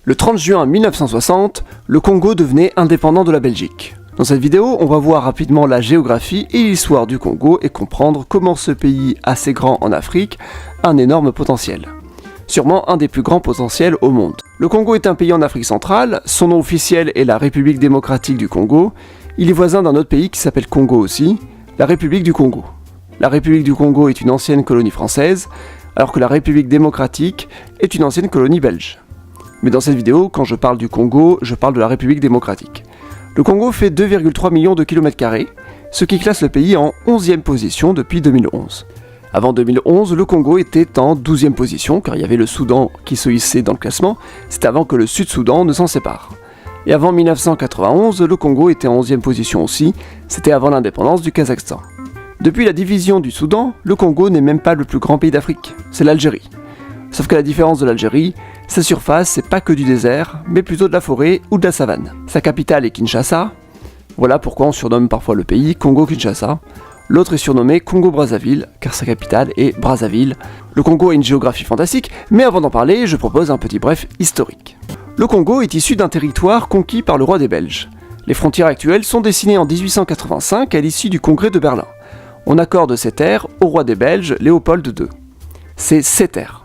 Le 30 juin 1960, le Congo devenait indépendant de la Belgique. Dans cette vidéo, on va voir rapidement la géographie et l'histoire du Congo et comprendre comment ce pays assez grand en Afrique a un énorme potentiel. Sûrement un des plus grands potentiels au monde. Le Congo est un pays en Afrique centrale, son nom officiel est la République démocratique du Congo. Il est voisin d'un autre pays qui s'appelle Congo aussi, la République du Congo. La République du Congo est une ancienne colonie française, alors que la République démocratique est une ancienne colonie belge. Mais dans cette vidéo, quand je parle du Congo, je parle de la République démocratique. Le Congo fait 2,3 millions de km², ce qui classe le pays en 11e position depuis 2011. Avant 2011, le Congo était en 12e position, car il y avait le Soudan qui se hissait dans le classement, c'était avant que le Sud-Soudan ne s'en sépare. Et avant 1991, le Congo était en 11e position aussi, c'était avant l'indépendance du Kazakhstan. Depuis la division du Soudan, le Congo n'est même pas le plus grand pays d'Afrique, c'est l'Algérie. Sauf qu'à la différence de l'Algérie, sa surface c'est pas que du désert, mais plutôt de la forêt ou de la savane. Sa capitale est Kinshasa, voilà pourquoi on surnomme parfois le pays Congo-Kinshasa. L'autre est surnommé Congo-Brazzaville, car sa capitale est Brazzaville. Le Congo a une géographie fantastique, mais avant d'en parler, je propose un petit bref historique. Le Congo est issu d'un territoire conquis par le roi des Belges. Les frontières actuelles sont dessinées en 1885 à l'issue du congrès de Berlin. On accorde ces terres au roi des Belges, Léopold II. C'est ses terres.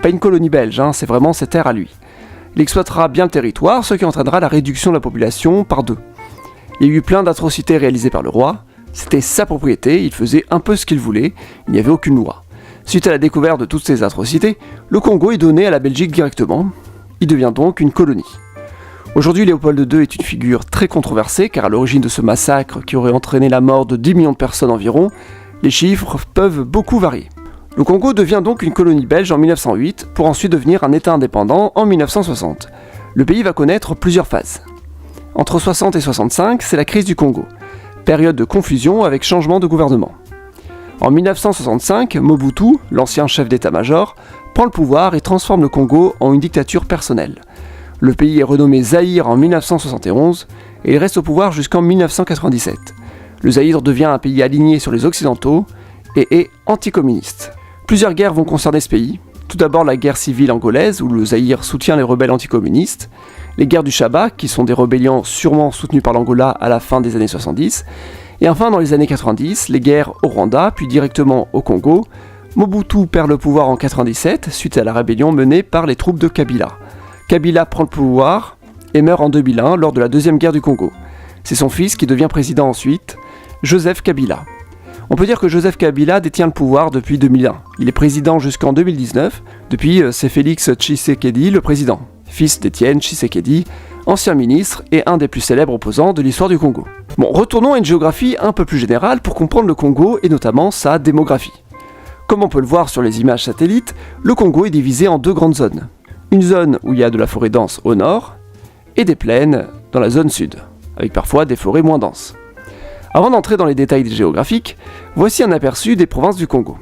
Pas une colonie belge, c'est vraiment ses terres à lui. Il exploitera bien le territoire, ce qui entraînera la réduction de la population par 2. Il y a eu plein d'atrocités réalisées par le roi, c'était sa propriété, il faisait un peu ce qu'il voulait, il n'y avait aucune loi. Suite à la découverte de toutes ces atrocités, le Congo est donné à la Belgique directement, il devient donc une colonie. Aujourd'hui, Léopold II est une figure très controversée, car à l'origine de ce massacre qui aurait entraîné la mort de 10 millions de personnes environ, les chiffres peuvent beaucoup varier. Le Congo devient donc une colonie belge en 1908, pour ensuite devenir un État indépendant en 1960. Le pays va connaître plusieurs phases. Entre 60 et 65, c'est la crise du Congo, période de confusion avec changement de gouvernement. En 1965, Mobutu, l'ancien chef d'état-major, prend le pouvoir et transforme le Congo en une dictature personnelle. Le pays est renommé Zaïre en 1971 et il reste au pouvoir jusqu'en 1997. Le Zaïre devient un pays aligné sur les Occidentaux et est anticommuniste. Plusieurs guerres vont concerner ce pays. Tout d'abord la guerre civile angolaise où le Zaïre soutient les rebelles anticommunistes, les guerres du Chaba qui sont des rébellions sûrement soutenues par l'Angola à la fin des années 70, et enfin dans les années 90, les guerres au Rwanda puis directement au Congo. Mobutu perd le pouvoir en 97 suite à la rébellion menée par les troupes de Kabila. Kabila prend le pouvoir et meurt en 2001 lors de la deuxième guerre du Congo. C'est son fils qui devient président ensuite, Joseph Kabila. On peut dire que Joseph Kabila détient le pouvoir depuis 2001. Il est président jusqu'en 2019. Depuis, c'est Félix Tshisekedi, le président, fils d'Étienne Tshisekedi, ancien ministre et un des plus célèbres opposants de l'histoire du Congo. Bon, retournons à une géographie un peu plus générale pour comprendre le Congo et notamment sa démographie. Comme on peut le voir sur les images satellites, le Congo est divisé en 2 grandes zones. Une zone où il y a de la forêt dense au nord et des plaines dans la zone sud, avec parfois des forêts moins denses. Avant d'entrer dans les détails géographiques, voici un aperçu des provinces du Congo.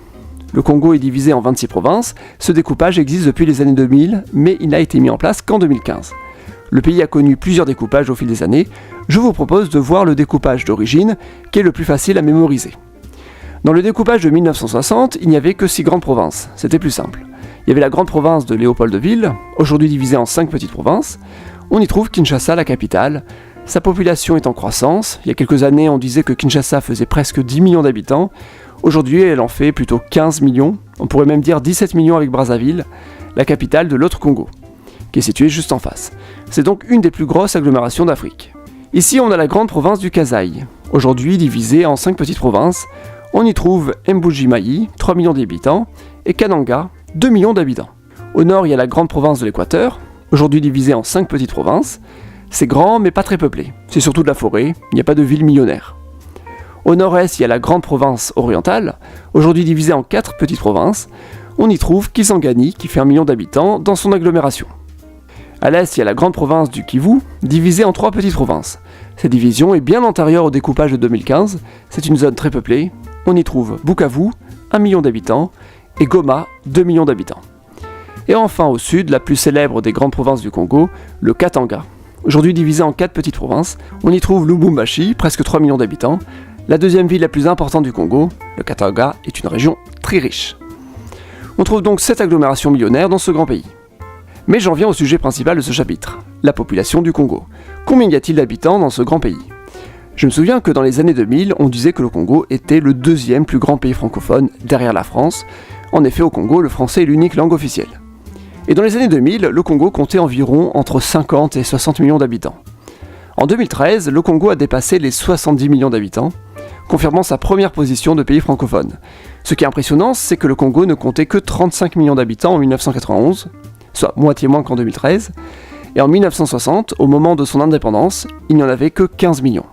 Le Congo est divisé en 26 provinces, ce découpage existe depuis les années 2000, mais il n'a été mis en place qu'en 2015. Le pays a connu plusieurs découpages au fil des années, je vous propose de voir le découpage d'origine, qui est le plus facile à mémoriser. Dans le découpage de 1960, il n'y avait que 6 grandes provinces, c'était plus simple. Il y avait la grande province de Léopoldville, aujourd'hui divisée en 5 petites provinces. On y trouve Kinshasa, la capitale. Sa population est en croissance. Il y a quelques années, on disait que Kinshasa faisait presque 10 millions d'habitants. Aujourd'hui, elle en fait plutôt 15 millions. On pourrait même dire 17 millions avec Brazzaville, la capitale de l'autre Congo, qui est située juste en face. C'est donc une des plus grosses agglomérations d'Afrique. Ici, on a la grande province du Kasaï, aujourd'hui divisée en 5 petites provinces. On y trouve Mbuji-Mayi, 3 millions d'habitants, et Kananga, 2 millions d'habitants. Au nord, il y a la grande province de l'Équateur, aujourd'hui divisée en 5 petites provinces. C'est grand mais pas très peuplé, c'est surtout de la forêt, il n'y a pas de ville millionnaire. Au nord-est, il y a la grande province orientale, aujourd'hui divisée en 4 petites provinces. On y trouve Kisangani qui fait 1 million d'habitants dans son agglomération. À l'est, il y a la grande province du Kivu, divisée en 3 petites provinces. Cette division est bien antérieure au découpage de 2015, c'est une zone très peuplée. On y trouve Bukavu, 1 million d'habitants, et Goma, 2 millions d'habitants. Et enfin au sud, la plus célèbre des grandes provinces du Congo, le Katanga. Aujourd'hui divisé en 4 petites provinces, on y trouve Lubumbashi, presque 3 millions d'habitants. La deuxième ville la plus importante du Congo, le Katanga, est une région très riche. On trouve donc 7 agglomérations millionnaires dans ce grand pays. Mais j'en viens au sujet principal de ce chapitre, la population du Congo. Combien y a-t-il d'habitants dans ce grand pays ? Je me souviens que dans les années 2000, on disait que le Congo était le deuxième plus grand pays francophone derrière la France. En effet, au Congo, le français est l'unique langue officielle. Et dans les années 2000, le Congo comptait environ entre 50 et 60 millions d'habitants. En 2013, le Congo a dépassé les 70 millions d'habitants, confirmant sa première position de pays francophone. Ce qui est impressionnant, c'est que le Congo ne comptait que 35 millions d'habitants en 1991, soit moitié moins qu'en 2013, et en 1960, au moment de son indépendance, il n'y en avait que 15 millions.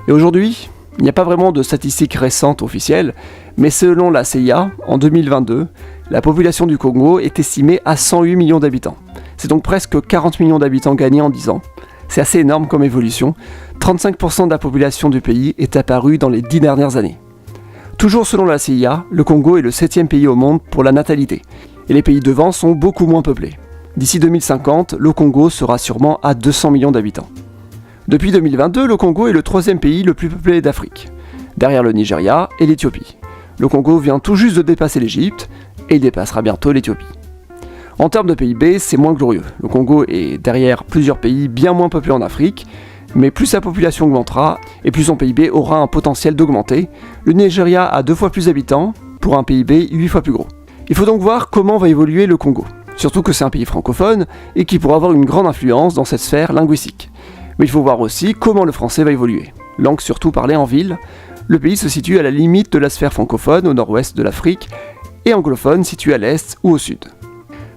Et aujourd'hui, il n'y a pas vraiment de statistiques récentes officielles, mais selon la CIA, en 2022, la population du Congo est estimée à 108 millions d'habitants. C'est donc presque 40 millions d'habitants gagnés en 10 ans. C'est assez énorme comme évolution. 35% de la population du pays est apparue dans les 10 dernières années. Toujours selon la CIA, le Congo est le 7e pays au monde pour la natalité. Et les pays devant sont beaucoup moins peuplés. D'ici 2050, le Congo sera sûrement à 200 millions d'habitants. Depuis 2022, le Congo est le 3e pays le plus peuplé d'Afrique, derrière le Nigeria et l'Éthiopie. Le Congo vient tout juste de dépasser l'Égypte, et il dépassera bientôt l'Éthiopie. En termes de PIB, c'est moins glorieux. Le Congo est derrière plusieurs pays bien moins peuplés en Afrique, mais plus sa population augmentera, et plus son PIB aura un potentiel d'augmenter. Le Nigeria a 2 fois plus d'habitants, pour un PIB 8 fois plus gros. Il faut donc voir comment va évoluer le Congo. Surtout que c'est un pays francophone, et qui pourra avoir une grande influence dans cette sphère linguistique. Mais il faut voir aussi comment le français va évoluer. Langue surtout parlée en ville, le pays se situe à la limite de la sphère francophone au nord-ouest de l'Afrique, et anglophone situé à l'est ou au sud.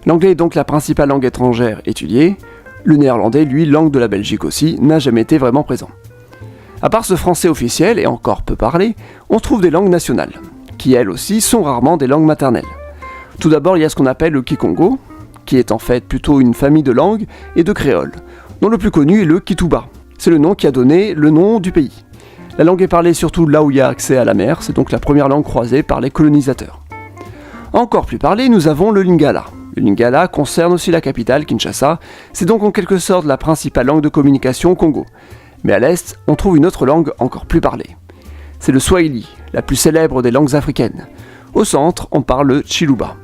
L'anglais est donc la principale langue étrangère étudiée. Le néerlandais, lui, langue de la Belgique aussi, n'a jamais été vraiment présent. À part ce français officiel, et encore peu parlé, on trouve des langues nationales, qui elles aussi sont rarement des langues maternelles. Tout d'abord, il y a ce qu'on appelle le Kikongo, qui est en fait plutôt une famille de langues et de créoles, dont le plus connu est le Kituba. C'est le nom qui a donné le nom du pays. La langue est parlée surtout là où il y a accès à la mer, c'est donc la première langue croisée par les colonisateurs. Encore plus parlé, nous avons le Lingala. Le Lingala concerne aussi la capitale, Kinshasa, c'est donc en quelque sorte la principale langue de communication au Congo. Mais à l'est, on trouve une autre langue encore plus parlée. C'est le Swahili, la plus célèbre des langues africaines. Au centre, on parle le Chiluba.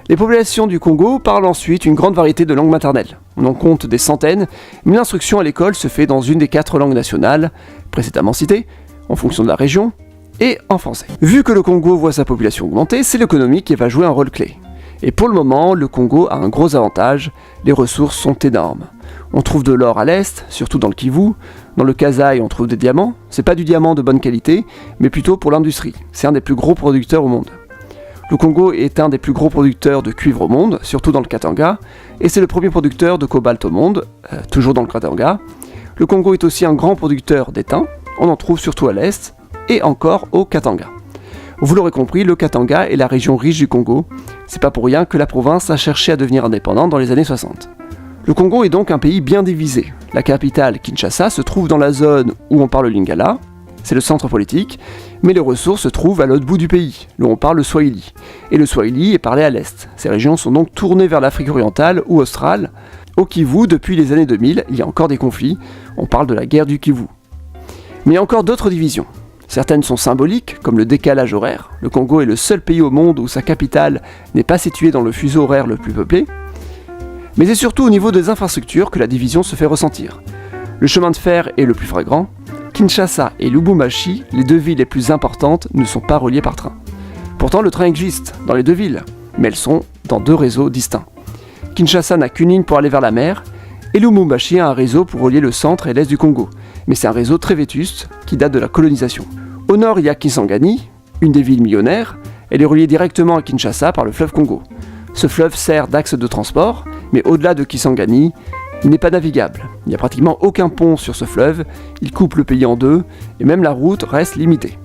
Les populations du Congo parlent ensuite une grande variété de langues maternelles. On en compte des centaines, mais l'instruction à l'école se fait dans une des 4 langues nationales, précédemment citées, en fonction de la région, et en français. Vu que le Congo voit sa population augmenter, c'est l'économie qui va jouer un rôle clé. Et pour le moment, le Congo a un gros avantage, les ressources sont énormes. On trouve de l'or à l'est, surtout dans le Kivu. Dans le Kasaï, on trouve des diamants. C'est pas du diamant de bonne qualité, mais plutôt pour l'industrie. C'est un des plus gros producteurs au monde. Le Congo est un des plus gros producteurs de cuivre au monde, surtout dans le Katanga, et c'est le premier producteur de cobalt au monde, toujours dans le Katanga. Le Congo est aussi un grand producteur d'étain, on en trouve surtout à l'est, et encore au Katanga. Vous l'aurez compris, le Katanga est la région riche du Congo. C'est pas pour rien que la province a cherché à devenir indépendante dans les années 60. Le Congo est donc un pays bien divisé. La capitale, Kinshasa, se trouve dans la zone où on parle le Lingala, c'est le centre politique, mais les ressources se trouvent à l'autre bout du pays, où on parle le Swahili. Et le Swahili est parlé à l'est. Ces régions sont donc tournées vers l'Afrique orientale ou australe. Au Kivu, depuis les années 2000, il y a encore des conflits. On parle de la guerre du Kivu. Mais il y a encore d'autres divisions. Certaines sont symboliques, comme le décalage horaire. Le Congo est le seul pays au monde où sa capitale n'est pas située dans le fuseau horaire le plus peuplé. Mais c'est surtout au niveau des infrastructures que la division se fait ressentir. Le chemin de fer est le plus flagrant. Kinshasa et Lubumbashi, les 2 villes les plus importantes, ne sont pas reliées par train. Pourtant, le train existe dans les 2 villes, mais elles sont dans 2 réseaux distincts. Kinshasa n'a qu'une ligne pour aller vers la mer, et Lubumbashi a un réseau pour relier le centre et l'est du Congo. Mais c'est un réseau très vétuste qui date de la colonisation. Au nord, il y a Kisangani, une des villes millionnaires. Elle est reliée directement à Kinshasa par le fleuve Congo. Ce fleuve sert d'axe de transport, mais au-delà de Kisangani, il n'est pas navigable. Il n'y a pratiquement aucun pont sur ce fleuve, il coupe le pays en 2, et même la route reste limitée.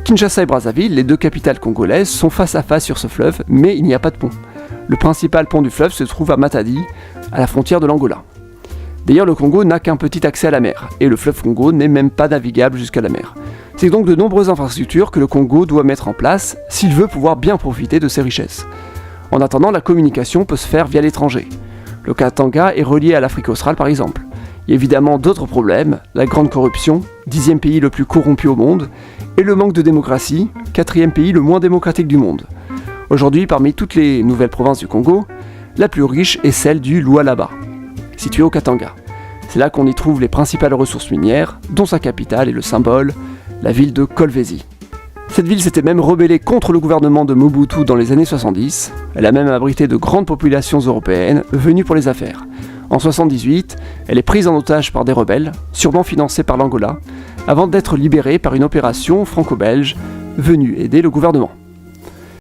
Kinshasa et Brazzaville, les 2 capitales congolaises, sont face à face sur ce fleuve, mais il n'y a pas de pont. Le principal pont du fleuve se trouve à Matadi, à la frontière de l'Angola. D'ailleurs, le Congo n'a qu'un petit accès à la mer, et le fleuve Congo n'est même pas navigable jusqu'à la mer. C'est donc de nombreuses infrastructures que le Congo doit mettre en place s'il veut pouvoir bien profiter de ses richesses. En attendant, la communication peut se faire via l'étranger. Le Katanga est relié à l'Afrique australe par exemple. Il y a évidemment d'autres problèmes, la grande corruption, 10e pays le plus corrompu au monde, et le manque de démocratie, 4e pays le moins démocratique du monde. Aujourd'hui, parmi toutes les nouvelles provinces du Congo, La plus riche est celle du Lualaba, située au Katanga. C'est là qu'on y trouve les principales ressources minières, dont sa capitale et le symbole, la ville de Kolwezi. Cette ville s'était même rebellée contre le gouvernement de Mobutu dans les années 70. Elle a même abrité de grandes populations européennes venues pour les affaires. En 78, elle est prise en otage par des rebelles, sûrement financés par l'Angola, avant d'être libérée par une opération franco-belge venue aider le gouvernement.